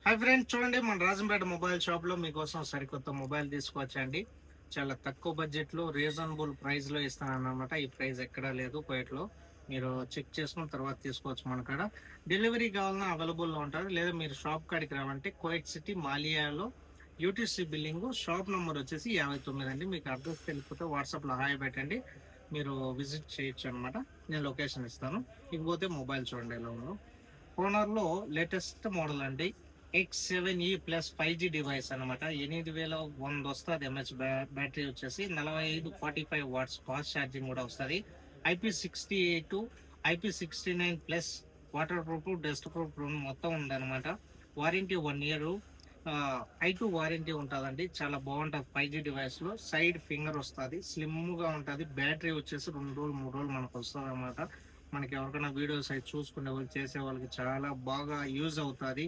Hi friends, చూడండి మన Rajampet mobile షాప్లో మీకోసం సరికొత్త మొబైల్ తీసుకొచ్చండి. చాలా తక్కువ బడ్జెట్లో రీజనబుల్ ప్రైస్లో ఇస్తానన్నమాట. ఈ ప్రైస్ ఎక్కడా లేదు కోయట్లో. మీరు చెక్ చేసుకున్న తర్వాత తీసుకోవచ్చు. మన కాడ డెలివరీ కావాలన్నా అవైలబుల్లో ఉంటుంది, లేదా మీరు షాప్ కాడికి రావంటే కోయట్ సిటీ మాలియాలో యూటీసీ బిల్లింగ్ షాప్ నెంబర్ వచ్చేసి 59 అండి. మీకు అడ్రస్ తెలిపితే వాట్సాప్లో హాయ్ పెట్టండి, మీరు విజిట్ చేయొచ్చు అనమాట. నేను లొకేషన్ ఇస్తాను. ఇకపోతే మొబైల్ చూడండి ఎలా ఉందో. ఓనర్లో లేటెస్ట్ మోడల్ అండి, X7e ప్లస్ 5G డివైస్ అనమాట. 8100 వస్తుంది ఎంహెచ్ బ్యాటరీ వచ్చేసి. 45 వాట్స్ ఫాస్ట్ ఛార్జింగ్ కూడా వస్తుంది. IP68 IP69 plus water proof dust proof మొత్తం ఉందన్నమాట. Warranty 1 year. I2 వారంటీ ఉంటుందండి. చాలా బాగుంటుంది. 5G డివైస్లో సైడ్ ఫింగర్ వస్తుంది, స్లిమ్గా ఉంటుంది. బ్యాటరీ వచ్చేసి 2 రోజులు 3 రోజులు మనకు వస్తుంది అనమాట. మనకి ఎవరికైనా వీడియోస్ అయితే చూసుకునే వాళ్ళు, చేసే వాళ్ళకి చాలా బాగా యూజ్ అవుతుంది.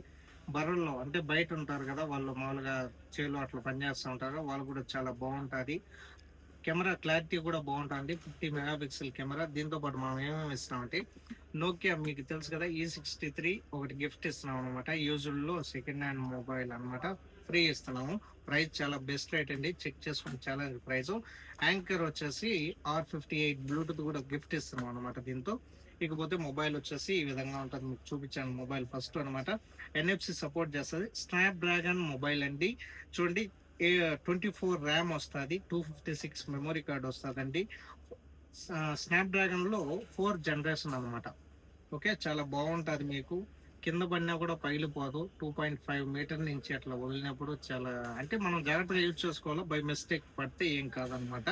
బర్రెల్లో అంటే బయట ఉంటారు కదా, వాళ్ళు మామూలుగా చేలో అట్లా పనిచేస్తూ ఉంటారు, వాళ్ళు కూడా చాలా బాగుంటుంది. కెమెరా క్లారిటీ కూడా బాగుంటుంది. 50 మెగాపిక్సెల్ కెమెరా. దీంతో పాటు మనం ఏమేమి ఇస్తున్నామంటే నోకియా మీకు తెలుసు కదా, E63 ఒకటి గిఫ్ట్ ఇస్తున్నాం అనమాట. యూజువల్లో సెకండ్ హ్యాండ్ మొబైల్ అనమాట, ఫ్రీ ఇస్తున్నాము. ప్రైస్ చాలా బెస్ట్ రేట్ అండి, చెక్ చేసుకుని చాలా ప్రైస్. యాంకర్ వచ్చేసి R58 బ్లూటూత్ కూడా గిఫ్ట్ ఇస్తున్నాం అనమాట దీంతో. ఇకపోతే మొబైల్ వచ్చేసి ఈ విధంగా ఉంటుంది, మీకు చూపించాను మొబైల్ ఫస్ట్ అనమాట. NFC సపోర్ట్ చేస్తుంది. స్నాప్ డ్రాగన్ మొబైల్ అండి. చూడండి, 24 ర్యామ్ వస్తుంది, 256 మెమరీ కార్డ్ వస్తుందండి. స్నాప్ డ్రాగన్లో 4th జనరేషన్ అనమాట. ఓకే, చాలా బాగుంటుంది. మీకు కింద పడినా కూడా పగిలిపోదు. 2.5 మీటర్ నుంచి అట్లా వదిలినప్పుడు చాలా అంటే మనం జాగ్రత్తగా యూజ్ చేసుకోవాలి. బై మిస్టేక్ పడితే ఏం కాదనమాట.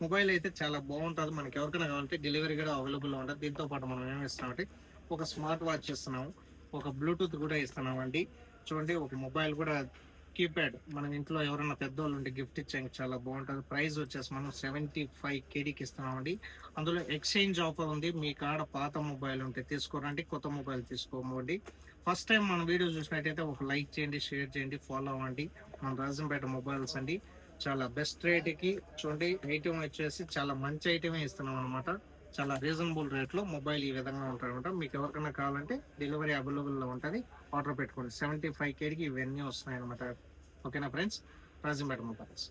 మొబైల్ అయితే చాలా బాగుంటుంది. మనకి ఎవరికైనా కావాలంటే డెలివరీ కూడా అవైలబుల్ ఉంటుంది. దీంతో పాటు మనం ఏమి ఇస్తున్నామంటే ఒక స్మార్ట్ వాచ్ ఇస్తున్నాము, ఒక బ్లూటూత్ కూడా ఇస్తున్నామండి. చూడండి, ఒక మొబైల్ కూడా కీప్యాడ్ మనం ఇంట్లో ఎవరైనా పెద్దవాళ్ళు ఉంటే గిఫ్ట్ ఇచ్చాక చాలా బాగుంటుంది. ప్రైస్ వచ్చేసి మనం 75 KDకి ఇస్తున్నామండి. అందులో ఎక్స్చేంజ్ ఆఫర్ ఉంది. మీ కాడ పాత మొబైల్ ఉంటే తీసుకోరండి, కొత్త మొబైల్ తీసుకోమండి. ఫస్ట్ టైం మన వీడియో చూసినట్టయితే ఒక లైక్ చేయండి, షేర్ చేయండి, ఫాలో అవ్వండి. మన రాజంపేట మొబైల్స్ అండి, చాలా బెస్ట్ రేట్కి. చూడండి, ఐటమ్ వచ్చేసి చాలా మంచి ఐటమే ఇస్తున్నాం అనమాట. చాలా రీజనబుల్ రేట్లో మొబైల్ ఈ విధంగా ఉంటుంది అనమాట. మీకు ఎవరికైనా కావాలంటే డెలివరీ అవైలబుల్లో ఉంటుంది, ఆర్డర్ పెట్టుకోండి. 75 KDకి ఇవన్నీ వస్తున్నాయి అనమాట. ఓకేనా ఫ్రెండ్స్, రాజంపేట మొబైల్స్.